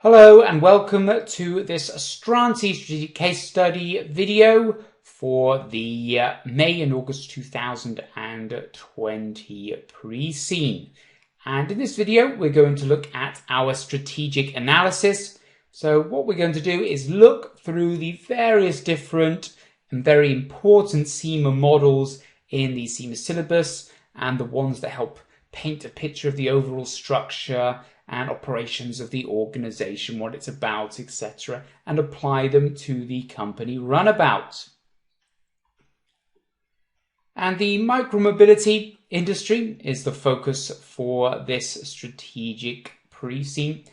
Hello and welcome to this Astranti strategic case study video for the May and August 2020 pre-scene. And in this video, we're going to look at our strategic analysis. So what we're going to do is look through the various different and very important CIMA models in the CIMA syllabus and the ones that help paint a picture of the overall structure and operations of the organization, what it's about, etc., and apply them to the company Runnabout. And the micromobility industry is the focus for this strategic pre-scene.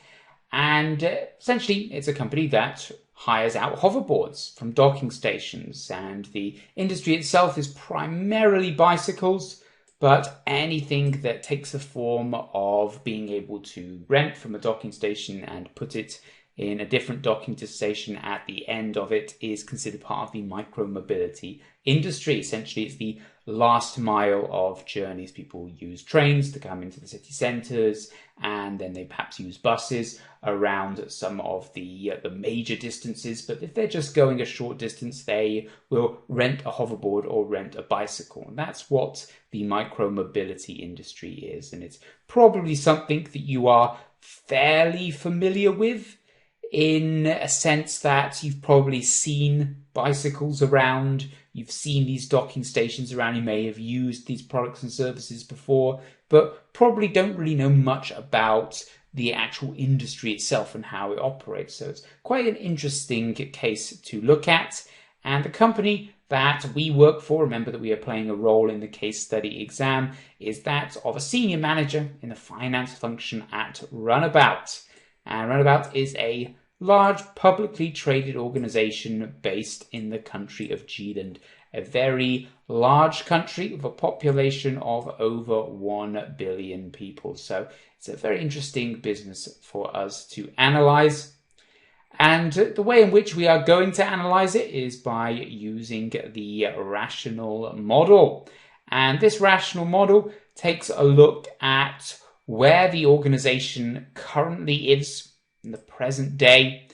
And essentially, it's a company that hires out hoverboards from docking stations. And the industry itself is primarily bicycles, but anything that takes the form of being able to rent from a docking station and put it in a different docking station at the end of it is considered part of the micromobility industry. Essentially, it's the last mile of journeys. People use trains to come into the city centres, and then they perhaps use buses around some of the major distances. But if they're just going a short distance, they will rent a hoverboard or rent a bicycle. And that's what the micromobility industry is. And it's probably something that you are fairly familiar with, in a sense that you've probably seen bicycles around, you've seen these docking stations around, you may have used these products and services before, but probably don't really know much about the actual industry itself and how it operates. So it's quite an interesting case to look at. And the company that we work for, remember that we are playing a role in the case study exam, is that of a senior manager in the finance function at Runnabout. And Runnabout is a large publicly traded organization based in the country of Zealand, a very large country with a population of over 1 billion people. So it's a very interesting business for us to analyze. And the way in which we are going to analyze it is by using the rational model. And this rational model takes a look at where the organization currently is in the present day,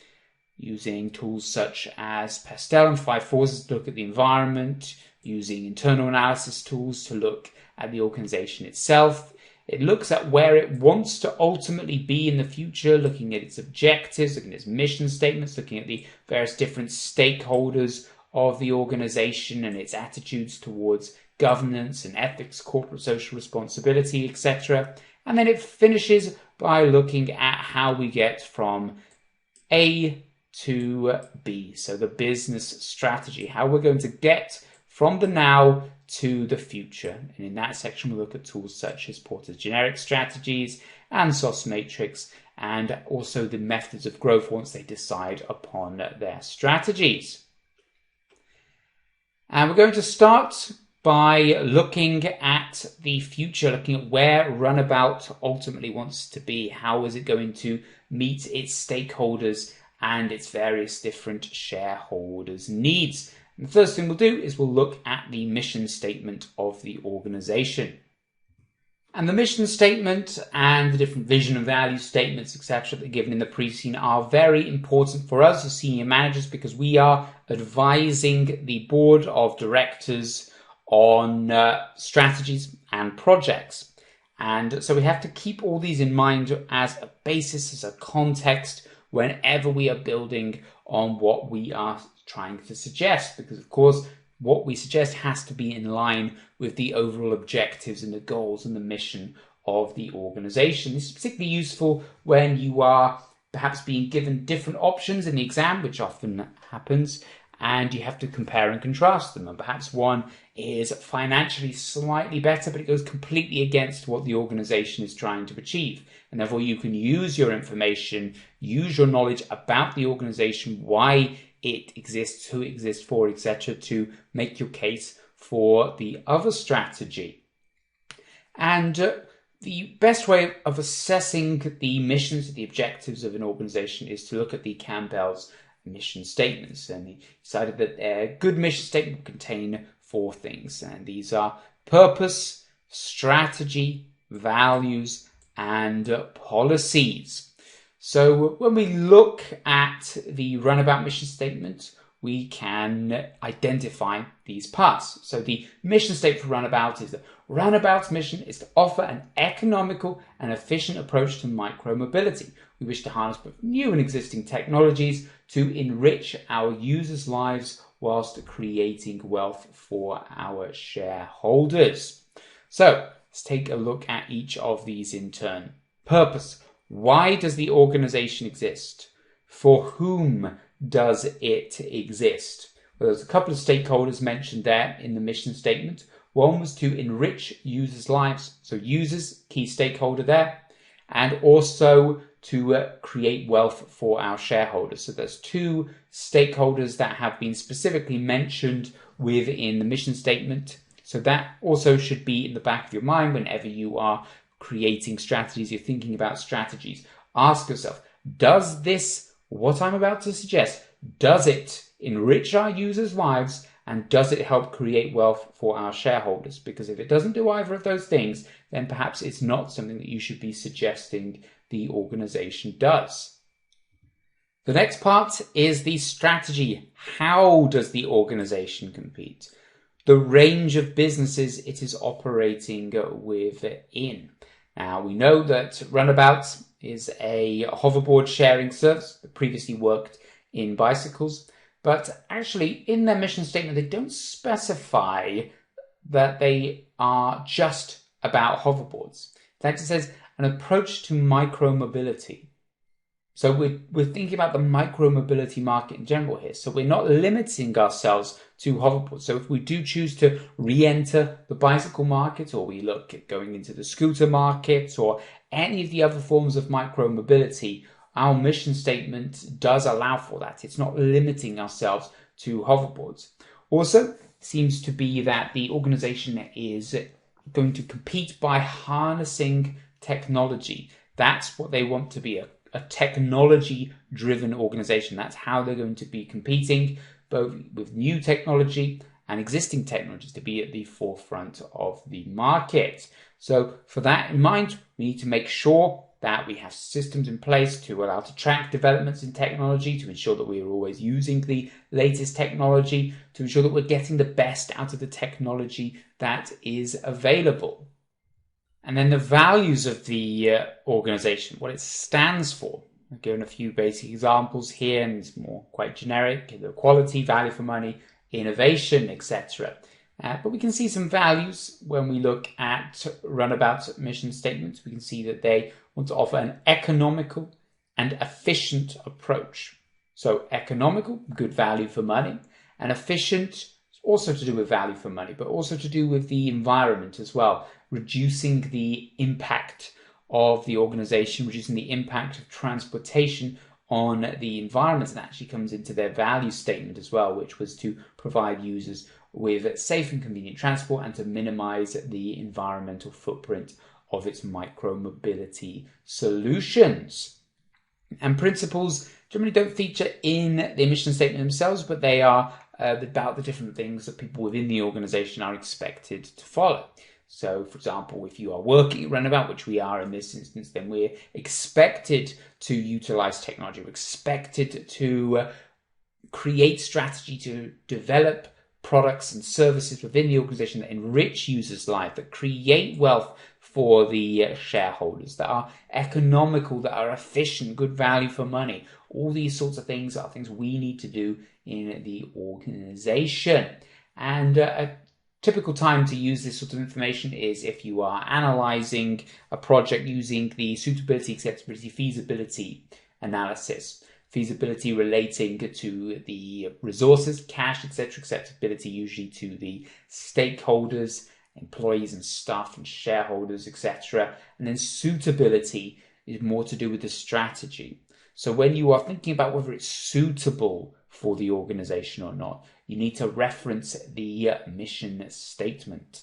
using tools such as Pastel and 5 Forces to look at the environment, using internal analysis tools to look at the organization itself. It looks at where it wants to ultimately be in the future, looking at its objectives, looking at its mission statements, looking at the various different stakeholders of the organization and its attitudes towards governance and ethics, corporate social responsibility, etc. And then it finishes by looking at how we get from A to B, so the business strategy, how we're going to get from the now to the future. And in that section, we'll look at tools such as Porter's generic strategies and SOS matrix, and also the methods of growth once they decide upon their strategies. And we're going to start by looking at the future, looking at where Runnabout ultimately wants to be. How is it going to meet its stakeholders and its various different shareholders' needs? And the first thing we'll do is we'll look at the mission statement of the organization. And the mission statement and the different vision and value statements, etc., that are given in the pre-scene are very important for us as senior managers, because we are advising the board of directors on strategies and projects. And so we have to keep all these in mind as a basis, as a context, whenever we are building on what we are trying to suggest, because of course what we suggest has to be in line with the overall objectives and the goals and the mission of the organization. This is particularly useful when you are perhaps being given different options in the exam, which often happens, and you have to compare and contrast them. And perhaps one is financially slightly better, but it goes completely against what the organization is trying to achieve. And therefore you can use your information, use your knowledge about the organization, why it exists, who it exists for, etc., to make your case for the other strategy. And the best way of assessing the missions, the objectives of an organization, is to look at the Campbell's mission statements. And he decided that a good mission statement will contain 4 things. And these are purpose, strategy, values, and policies. So when we look at the Runnabout mission statement, we can identify these parts. So the mission statement for Runnabout is that Runnabout's mission is to offer an economical and efficient approach to micromobility. We wish to harness both new and existing technologies to enrich our users' lives whilst creating wealth for our shareholders. So let's take a look at each of these in turn. Purpose. Why does the organization exist? For whom does it exist? Well, there's a couple of stakeholders mentioned there in the mission statement. One was to enrich users' lives, so users, key stakeholder there, and also to create wealth for our shareholders. So there's two stakeholders that have been specifically mentioned within the mission statement. So that also should be in the back of your mind whenever you are creating strategies, you're thinking about strategies. Ask yourself, does this, what I'm about to suggest, does it enrich our users' lives and does it help create wealth for our shareholders? Because if it doesn't do either of those things, then perhaps it's not something that you should be suggesting the organization does. The next part is the strategy. How does the organization compete? The range of businesses it is operating within. Now, we know that Runnabout is a hoverboard sharing service that previously worked in bicycles, but actually in their mission statement, they don't specify that they are just about hoverboards. It actually says an approach to micromobility. So we're thinking about the micromobility market in general here. So we're not limiting ourselves to hoverboards. So if we do choose to re-enter the bicycle market, or we look at going into the scooter market, or any of the other forms of micromobility, our mission statement does allow for that. It's not limiting ourselves to hoverboards. Also, it seems to be that the organization is going to compete by harnessing technology. That's what they want to be, a technology-driven organization. That's how they're going to be competing, both with new technology and existing technologies, to be at the forefront of the market. So for that in mind, we need to make sure that we have systems in place to allow to track developments in technology, to ensure that we are always using the latest technology, to ensure that we're getting the best out of the technology that is available. And then the values of the organization, what it stands for. I've given a few basic examples here, and it's more quite generic: the quality, value for money, innovation, etc. But we can see some values when we look at Runnabout's mission statements. We can see that they want to offer an economical and efficient approach. So economical, good value for money, and efficient, also to do with value for money, but also to do with the environment as well, reducing the impact of the organization, reducing the impact of transportation on the environment. And that actually comes into their value statement as well, which was to provide users with safe and convenient transport and to minimize the environmental footprint of its micromobility solutions. And principles generally don't feature in the mission statement themselves, but they are about the different things that people within the organization are expected to follow. So, for example, if you are working at Runnabout, which we are in this instance, then we're expected to utilize technology. We're expected to create strategy to develop products and services within the organization that enrich users' life, that create wealth for the shareholders, that are economical, that are efficient, good value for money. All these sorts of things are things we need to do in the organization. And a typical time to use this sort of information is if you are analyzing a project using the suitability, acceptability, feasibility analysis. Feasibility relating to the resources, cash, etc. Acceptability usually to the stakeholders, employees and staff and shareholders, etc. And then suitability is more to do with the strategy. So when you are thinking about whether it's suitable for the organization or not, you need to reference the mission statement.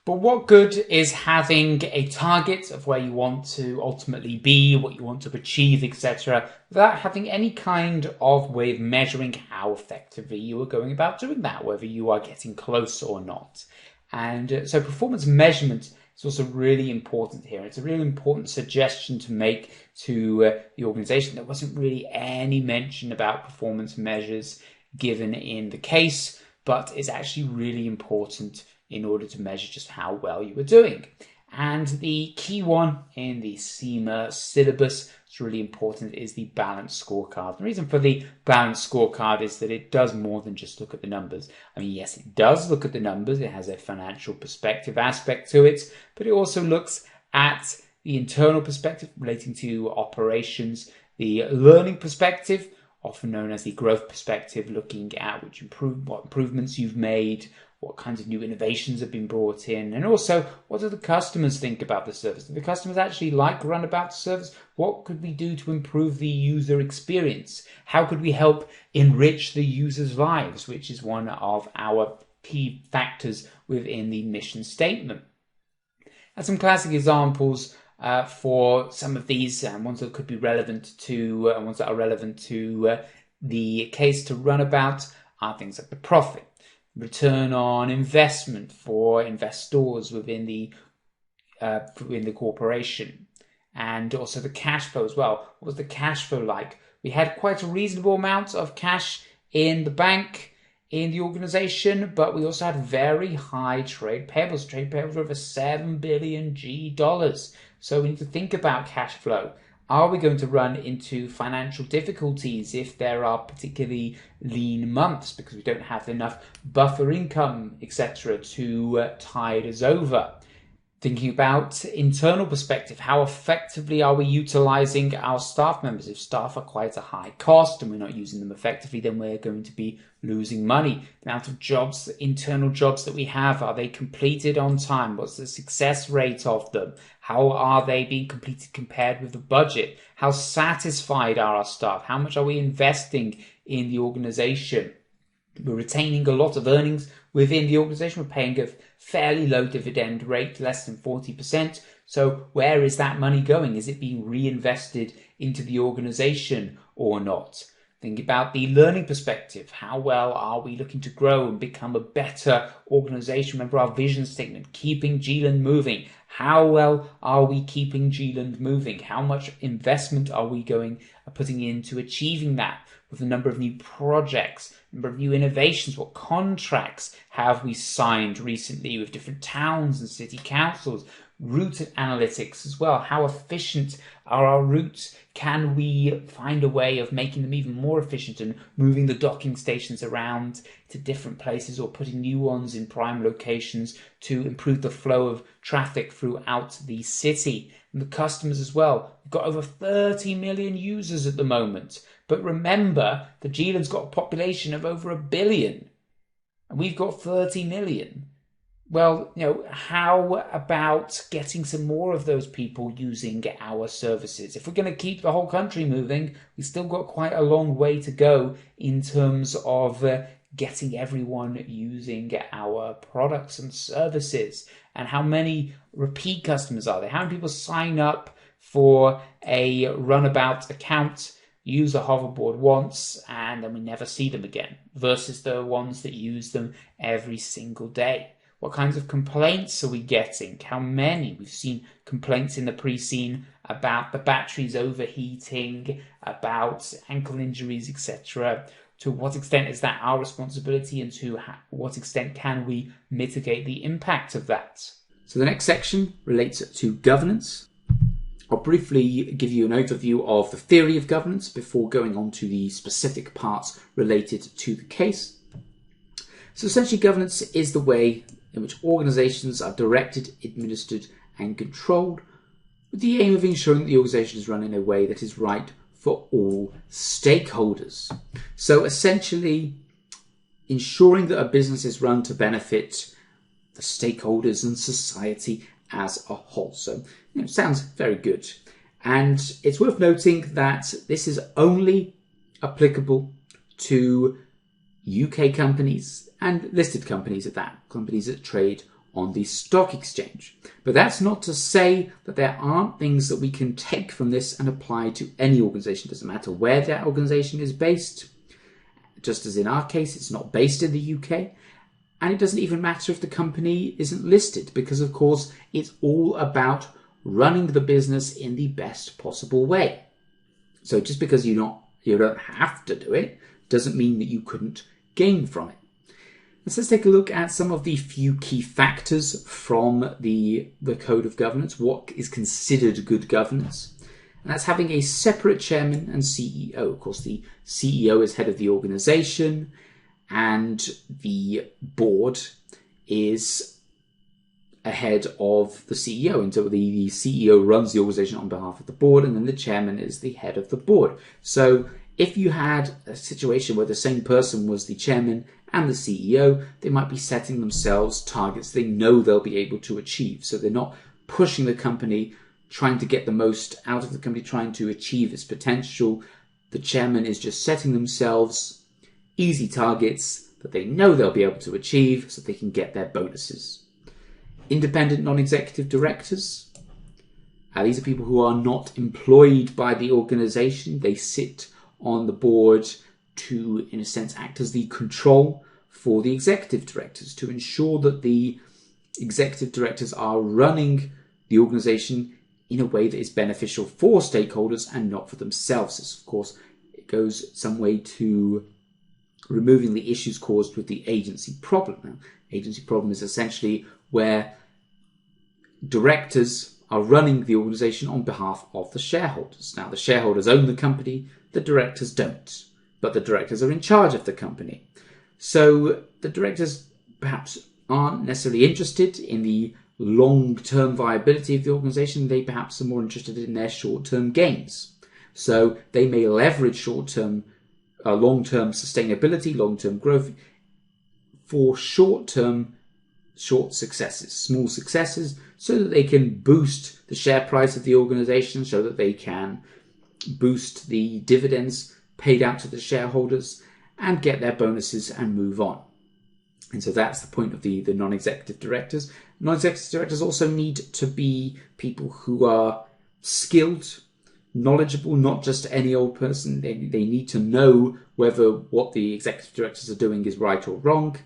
But what good is having a target of where you want to ultimately be, what you want to achieve, etc., without having any kind of way of measuring how effectively you are going about doing that, whether you are getting close or not? And so performance measurement It's also really important here. It's a really important suggestion to make to the organization. There wasn't really any mention about performance measures given in the case, but it's actually really important in order to measure just how well you were doing. And the key one in the CIMA syllabus, it's really important, is the balanced scorecard. The reason for the balanced scorecard is that it does more than just look at the numbers. I mean, yes, it does look at the numbers. It has a financial perspective aspect to it, but it also looks at the internal perspective relating to operations, the learning perspective, often known as the growth perspective, looking at what improvements you've made, what kinds of new innovations have been brought in, and also what do the customers think about the service? Do the customers actually like Runnabout service? What could we do to improve the user experience? How could we help enrich the users' lives, which is one of our key factors within the mission statement? And some classic examples for some of these, ones that could be relevant to, ones that are relevant to the case to Runnabout, are things like the profit, return on investment for investors within the corporation, and also the cash flow as well. What was the cash flow like? We had quite a reasonable amount of cash in the bank in the organization, but we also had very high trade payables. Trade payables were over $7 billion. So we need to think about cash flow. Are we going to run into financial difficulties if there are particularly lean months because we don't have enough buffer income, etc., to tide us over? Thinking about internal perspective, how effectively are we utilizing our staff members? If staff are quite a high cost and we're not using them effectively, then we're going to be losing money. The amount of jobs, internal jobs that we have, are they completed on time? What's the success rate of them? How are they being completed compared with the budget? How satisfied are our staff? How much are we investing in the organization? We're retaining a lot of earnings within the organization. We're paying a fairly low dividend rate, less than 40%. So where is that money going? Is it being reinvested into the organization or not? Think about the learning perspective. How well are we looking to grow and become a better organization? Remember our vision statement, keeping Geeland moving. How well are we keeping Geeland moving? How much investment are we putting into achieving that? With the number of new projects, number of new innovations, what contracts have we signed recently with different towns and city councils? Route analytics as well. How efficient are our routes? Can we find a way of making them even more efficient and moving the docking stations around to different places or putting new ones in prime locations to improve the flow of traffic throughout the city? And the customers as well. We've got over 30 million users at the moment. But remember, the Geeland's got a population of over 1 billion. And we've got 30 million. Well, how about getting some more of those people using our services? If we're going to keep the whole country moving, we've still got quite a long way to go in terms of getting everyone using our products and services. And how many repeat customers are there? How many people sign up for a Runnabout account, use a hoverboard once, and then we never see them again, versus the ones that use them every single day? What kinds of complaints are we getting? How many? We've seen complaints in the pre-scene about the batteries overheating, about ankle injuries, etc. To what extent is that our responsibility, and to what extent can we mitigate the impact of that? So the next section relates to governance. I'll briefly give you an overview of the theory of governance before going on to the specific parts related to the case. So essentially, governance is the way in which organizations are directed, administered, and controlled, with the aim of ensuring that the organization is run in a way that is right for all stakeholders. So essentially, ensuring that a business is run to benefit the stakeholders and society as a whole. So, sounds very good. And it's worth noting that this is only applicable to UK companies and listed companies at that, companies that trade on the stock exchange. But that's not to say that there aren't things that we can take from this and apply to any organization. It doesn't matter where that organization is based. Just as in our case, it's not based in the UK. And it doesn't even matter if the company isn't listed, because of course it's all about running the business in the best possible way. So just because you don't have to do it doesn't mean that you couldn't gain from it. Let's take a look at some of the few key factors from the Code of Governance. What is considered good governance? And that's having a separate chairman and CEO. Of course, the CEO is head of the organization, and the board is ahead of the CEO. And so the CEO runs the organization on behalf of the board, and then the chairman is the head of the board. So if you had a situation where the same person was the chairman and the CEO, they might be setting themselves targets they know they'll be able to achieve. So they're not pushing the company, trying to get the most out of the company, trying to achieve its potential. The chairman is just setting themselves easy targets that they know they'll be able to achieve so they can get their bonuses. Independent non-executive directors. These are people who are not employed by the organization. They sit on the board to, in a sense, act as the control for the executive directors, to ensure that the executive directors are running the organization in a way that is beneficial for stakeholders and not for themselves. This, of course, it goes some way to removing the issues caused with the agency problem. Now, agency problem is essentially where directors are running the organization on behalf of the shareholders. Now, the shareholders own the company, the directors don't, but the directors are in charge of the company. So the directors perhaps aren't necessarily interested in the long-term viability of the organization. They perhaps are more interested in their short-term gains. So they may leverage long-term sustainability, long-term growth for short successes, small successes, so that they can boost the share price of the organization, so that they can boost the dividends paid out to the shareholders and get their bonuses and move on. And so that's the point of the non-executive directors. Non-executive directors also need to be people who are skilled, knowledgeable, not just any old person. They need to know whether what the executive directors are doing is right or wrong.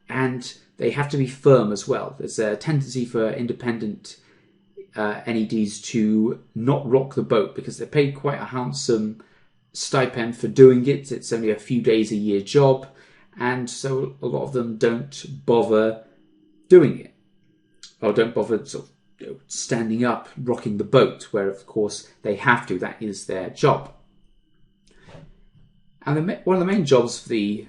And they have to be firm as well. There's a tendency for independent NEDs to not rock the boat because they're paid quite a handsome stipend for doing it. It's only a few days a year job, and so a lot of them don't bother doing it, or don't bother sort of, standing up, rocking the boat, where of course they have to. That is their job. And one of the main jobs for the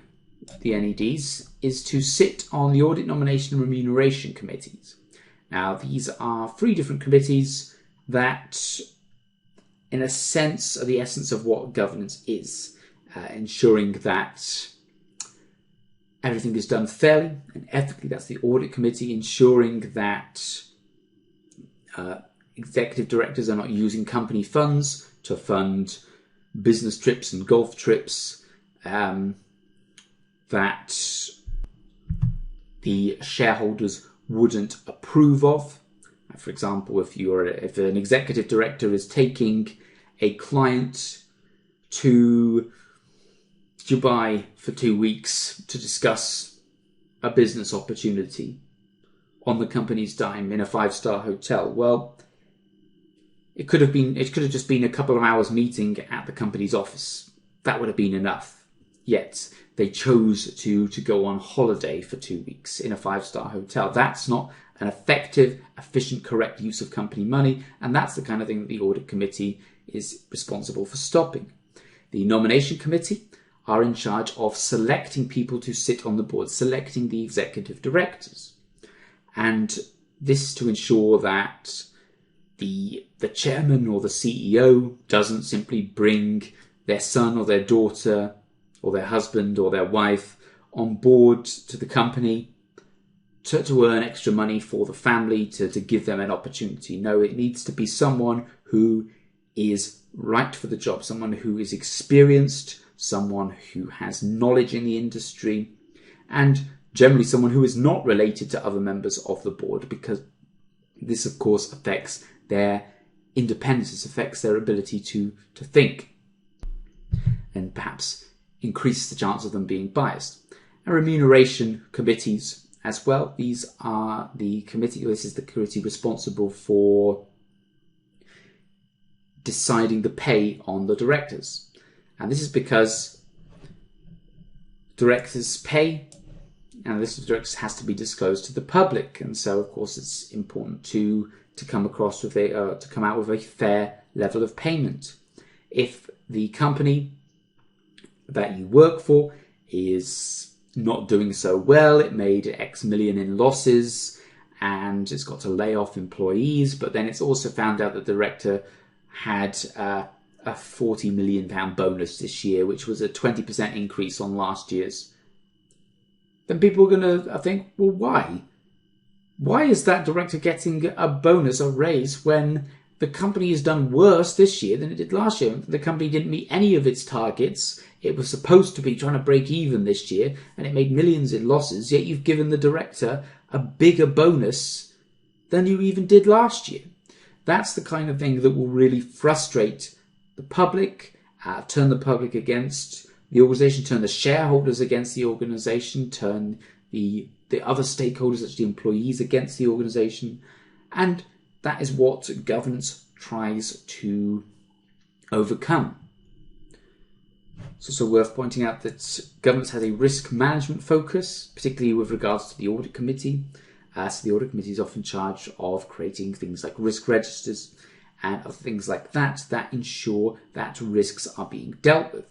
NEDs is to sit on the Audit, Nomination and Remuneration Committees. Now, these are 3 different committees that, in a sense, are the essence of what governance is, ensuring that everything is done fairly and ethically. That's the Audit Committee, ensuring that executive directors are not using company funds to fund business trips and golf trips, that the shareholders wouldn't approve of. For example, if an executive director is taking a client to Dubai for 2 weeks to discuss a business opportunity on the company's dime in a 5-star hotel, well, it could have just been a couple of hours meeting at the company's office. That would have been enough. Yet they chose to go on holiday for 2 weeks in a 5-star hotel. That's not an effective, efficient, correct use of company money, and that's the kind of thing that the Audit Committee is responsible for stopping. The Nomination Committee are in charge of selecting people to sit on the board, selecting the executive directors. And this to ensure that the chairman or the CEO doesn't simply bring their son or their daughter or their husband or their wife on board to the company to earn extra money for the family, to give them an opportunity. No, it needs to be someone who is right for the job, someone who is experienced, someone who has knowledge in the industry, and generally someone who is not related to other members of the board, because this, of course, affects their independence, it affects their ability to think, and perhaps increases the chance of them being biased. and remuneration committees as well. These are the committee, this is the committee responsible for deciding the pay on the directors. And this is because directors' pay and the list of directors has to be disclosed to the public, and so of course it's important to come across with to come out with a fair level of payment. If the company that you work for is not doing so well, it made X million in losses and it's got to lay off employees, but then it's also found out that the director had a £40 million bonus this year, which was a 20% increase on last year's, then people are going to think, well, why? Why is that director getting a bonus, a raise, when the company has done worse this year than it did last year? The company didn't meet any of its targets. It was supposed to be trying to break even this year, and it made millions in losses, yet you've given the director a bigger bonus than you even did last year. That's the kind of thing that will really frustrate the public, turn the public against the organisation, turn the shareholders against the organisation, turn the other stakeholders, such as the employees, against the organisation. And that is what governance tries to overcome. It's also worth pointing out that governance has a risk management focus, particularly with regards to the audit committee. So the audit committee is often in charge of creating things like risk registers and other things like that ensure that risks are being dealt with.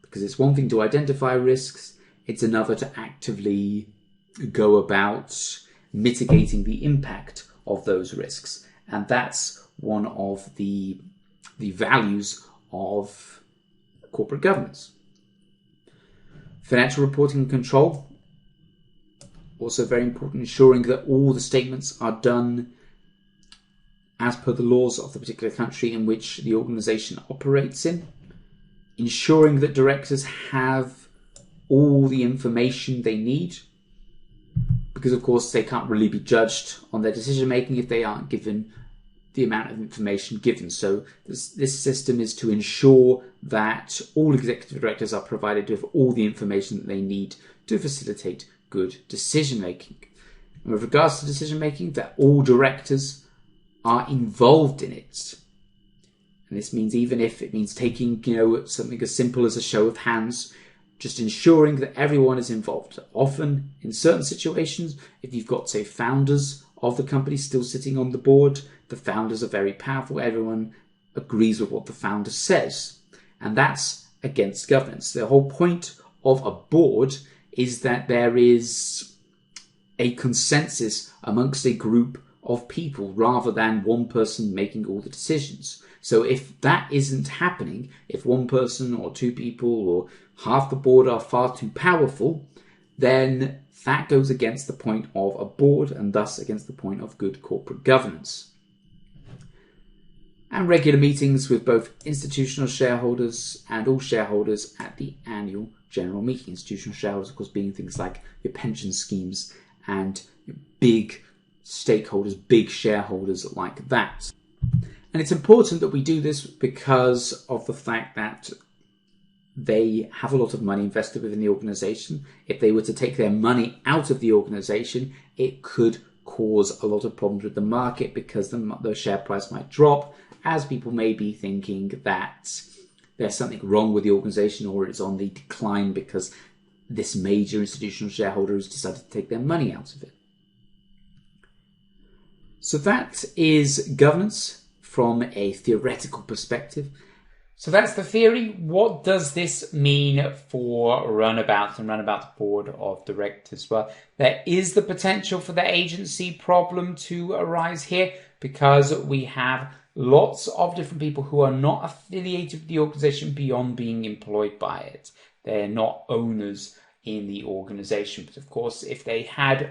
Because it's one thing to identify risks, it's another to actively go about mitigating the impact of those risks. And that's one of the values of corporate governance. Financial reporting and control, also very important, ensuring that all the statements are done as per the laws of the particular country in which the organisation operates in. Ensuring that directors have all the information they need, because of course they can't really be judged on their decision making if they aren't given the amount of information given. So this system is to ensure that all executive directors are provided with all the information that they need to facilitate good decision making. And with regards to decision making, that all directors are involved in it. And this means even if it means taking, something as simple as a show of hands, just ensuring that everyone is involved. Often, in certain situations, if you've got, say, founders of the company still sitting on the board, the founders are very powerful. Everyone agrees with what the founder says. And that's against governance. The whole point of a board is that there is a consensus amongst a group of people rather than one person making all the decisions. So if that isn't happening, if one person or two people or half the board are far too powerful, then that goes against the point of a board and thus against the point of good corporate governance. And regular meetings with both institutional shareholders and all shareholders at the annual general meeting. Institutional shareholders, of course, being things like your pension schemes and big stakeholders, big shareholders like that. And it's important that we do this because of the fact that they have a lot of money invested within the organisation. If they were to take their money out of the organisation, it could cause a lot of problems with the market because the share price might drop, as people may be thinking that there's something wrong with the organisation or it's on the decline because this major institutional shareholder has decided to take their money out of it. So that is governance from a theoretical perspective. So that's the theory. What does this mean for Runabout and Runabout's board of directors? Well, there is the potential for the agency problem to arise here because we have lots of different people who are not affiliated with the organisation beyond being employed by it. They're not owners in the organisation. But of course, if they had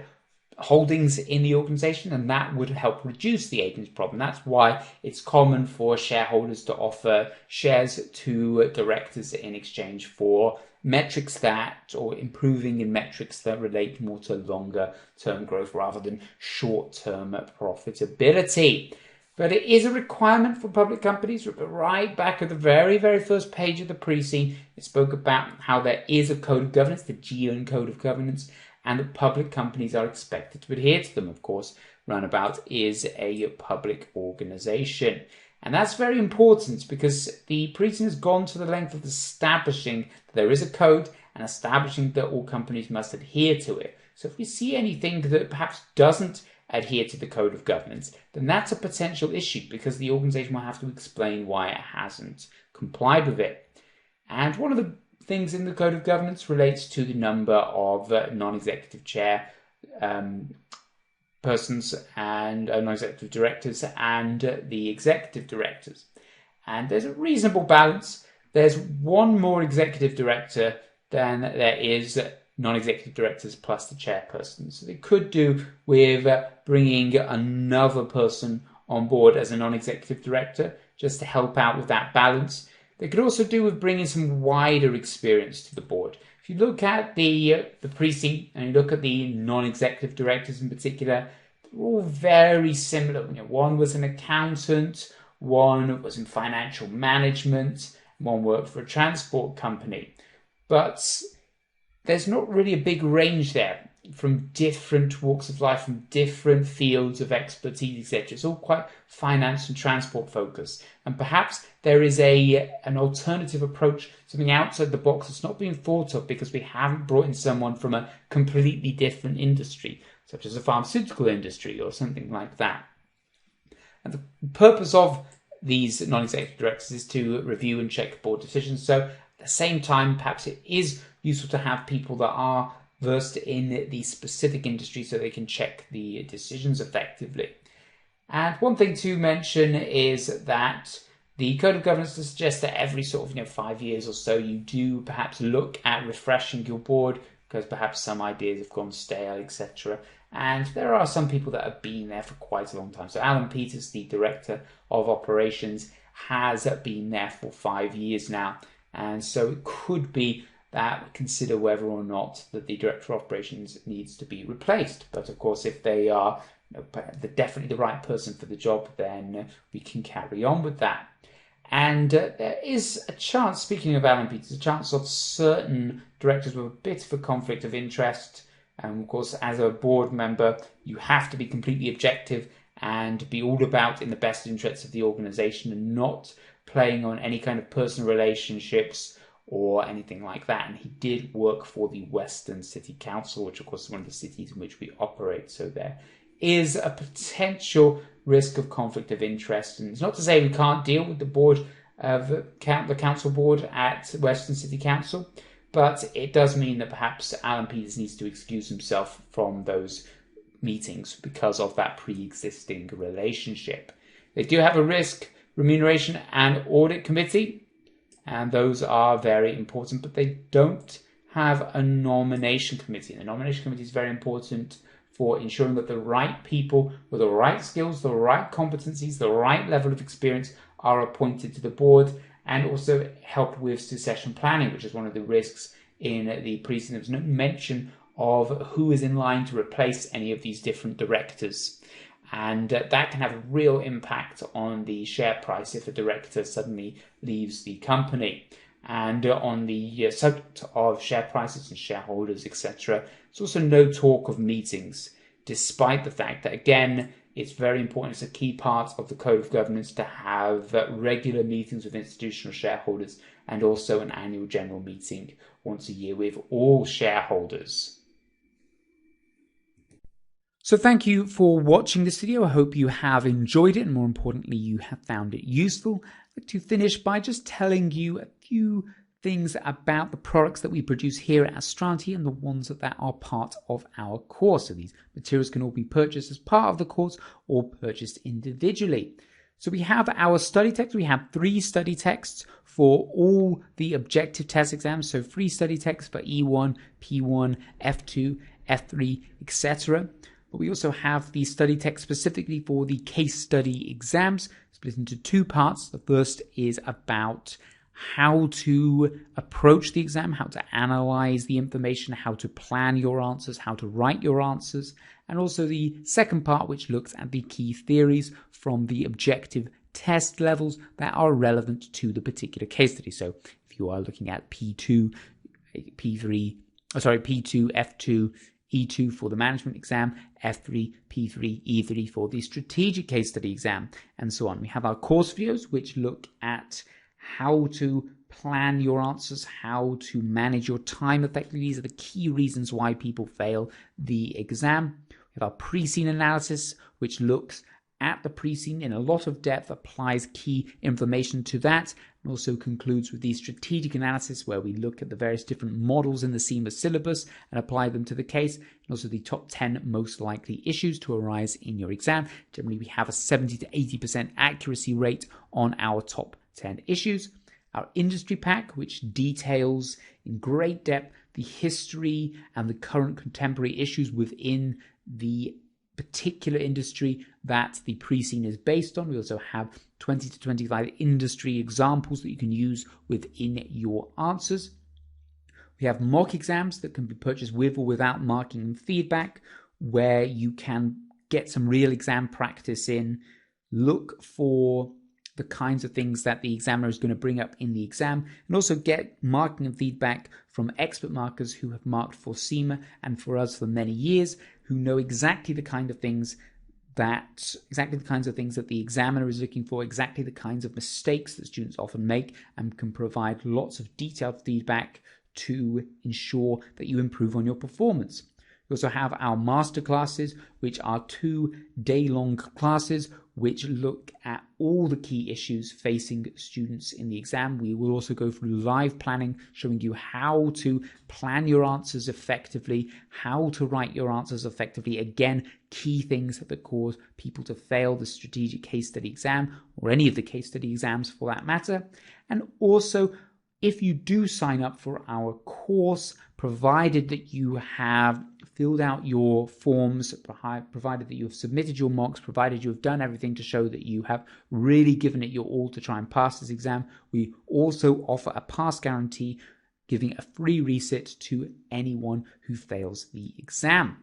holdings in the organisation, and that would help reduce the agency problem. That's why it's common for shareholders to offer shares to directors in exchange for metrics that, or improving in metrics that relate more to longer term growth rather than short term profitability. But it is a requirement for public companies. Right back at the very, very first page of the pre-scene, it spoke about how there is a code of governance, the GEON Code of Governance, and that public companies are expected to adhere to them. Of course, Runnabout is a public organization. And that's very important because the pre-scene has gone to the length of establishing that there is a code and establishing that all companies must adhere to it. So if we see anything that perhaps doesn't adhere to the code of governance, then that's a potential issue because the organization will have to explain why it hasn't complied with it. And one of the things in the code of governance relates to the number of non-executive chair persons and non-executive directors and the executive directors. And there's a reasonable balance. There's one more executive director than there is non-executive directors plus the chairperson. So they could do with bringing another person on board as a non-executive director just to help out with that balance. They could also do with bringing some wider experience to the board. If you look at the pre-scene and you look at the non-executive directors in particular, they're all very similar. One was an accountant, one was in financial management, one worked for a transport company. But there's not really a big range there from different walks of life, from different fields of expertise, etc. It's all quite finance and transport focused. And perhaps there is an alternative approach, something outside the box that's not being thought of because we haven't brought in someone from a completely different industry, such as the pharmaceutical industry or something like that. And the purpose of these non-executive directors is to review and check board decisions. So at the same time, perhaps it is useful to have people that are versed in the specific industry so they can check the decisions effectively. And one thing to mention is that the Code of Governance suggests that every sort of 5 years or so you do perhaps look at refreshing your board because perhaps some ideas have gone stale, etc. And there are some people that have been there for quite a long time. So Alan Peters, the Director of Operations, has been there for 5 years now. And so it could be that we consider whether or not that the Director of Operations needs to be replaced. But of course, if they are definitely the right person for the job, then we can carry on with that. And there is a chance, speaking of Alan Peters, a chance of certain directors with a bit of a conflict of interest. And of course, as a board member, you have to be completely objective and be all about in the best interests of the organisation and not playing on any kind of personal relationships or anything like that. And he did work for the Western City Council, which of course is one of the cities in which we operate. So there is a potential risk of conflict of interest. And it's not to say we can't deal with the board of the council board at Western City Council, but it does mean that perhaps Alan Peters needs to excuse himself from those meetings because of that pre-existing relationship. They do have a risk, remuneration and audit committee, and those are very important, but they don't have a nomination committee. And the nomination committee is very important for ensuring that the right people with the right skills, the right competencies, the right level of experience are appointed to the board, and also help with succession planning, which is one of the risks in the pre-scene. There's no mention of who is in line to replace any of these different directors. And that can have a real impact on the share price if a director suddenly leaves the company. And on the subject of share prices and shareholders, etc., there's also no talk of meetings, despite the fact that, again, it's very important, it's a key part of the Code of Governance to have regular meetings with institutional shareholders and also an annual general meeting once a year with all shareholders. So thank you for watching this video. I hope you have enjoyed it and more importantly you have found it useful. I'd like to finish by just telling you a few things about the products that we produce here at Astranti and the ones that are part of our course. So these materials can all be purchased as part of the course or purchased individually. So we have our study text. We have 3 study texts for all the objective test exams. So 3 study texts for E1, P1, F2, F3, etc. But we also have the study text specifically for the case study exams, split into 2 parts. The first is about how to approach the exam, how to analyze the information, how to plan your answers, how to write your answers, and also the second part, which looks at the key theories from the objective test levels that are relevant to the particular case study. So if you are looking at P2, F2, E2 for the management exam, F3, P3, E3 for the strategic case study exam, and so on. We have our course videos, which look at how to plan your answers, how to manage your time effectively. These are the key reasons why people fail the exam. We have our pre-scene analysis, which looks at the pre-scene in a lot of depth, applies key information to that, and also concludes with the strategic analysis, where we look at the various different models in the CIMA syllabus and apply them to the case, and also the top 10 most likely issues to arise in your exam. Generally, we have a 70 to 80% accuracy rate on our top 10 issues. Our industry pack, which details in great depth the history and the current contemporary issues within the particular industry that the pre-scene is based on. We also have 20 to 25 industry examples that you can use within your answers. We have mock exams that can be purchased with or without marking and feedback, where you can get some real exam practice in, look for the kinds of things that the examiner is going to bring up in the exam, and also get marking and feedback from expert markers who have marked for CIMA and for us for many years, who know exactly the kinds of things that the examiner is looking for, exactly the kinds of mistakes that students often make, and can provide lots of detailed feedback to ensure that you improve on your performance. We also have our master classes, which are 2 day-long classes which look at all the key issues facing students in the exam. We will also go through live planning, showing you how to plan your answers effectively, how to write your answers effectively. Again, key things that cause people to fail the strategic case study exam, or any of the case study exams for that matter. And also, if you do sign up for our course, provided that you have filled out your forms, provided that you have submitted your mocks, provided you have done everything to show that you have really given it your all to try and pass this exam, we also offer a pass guarantee, giving a free resit to anyone who fails the exam.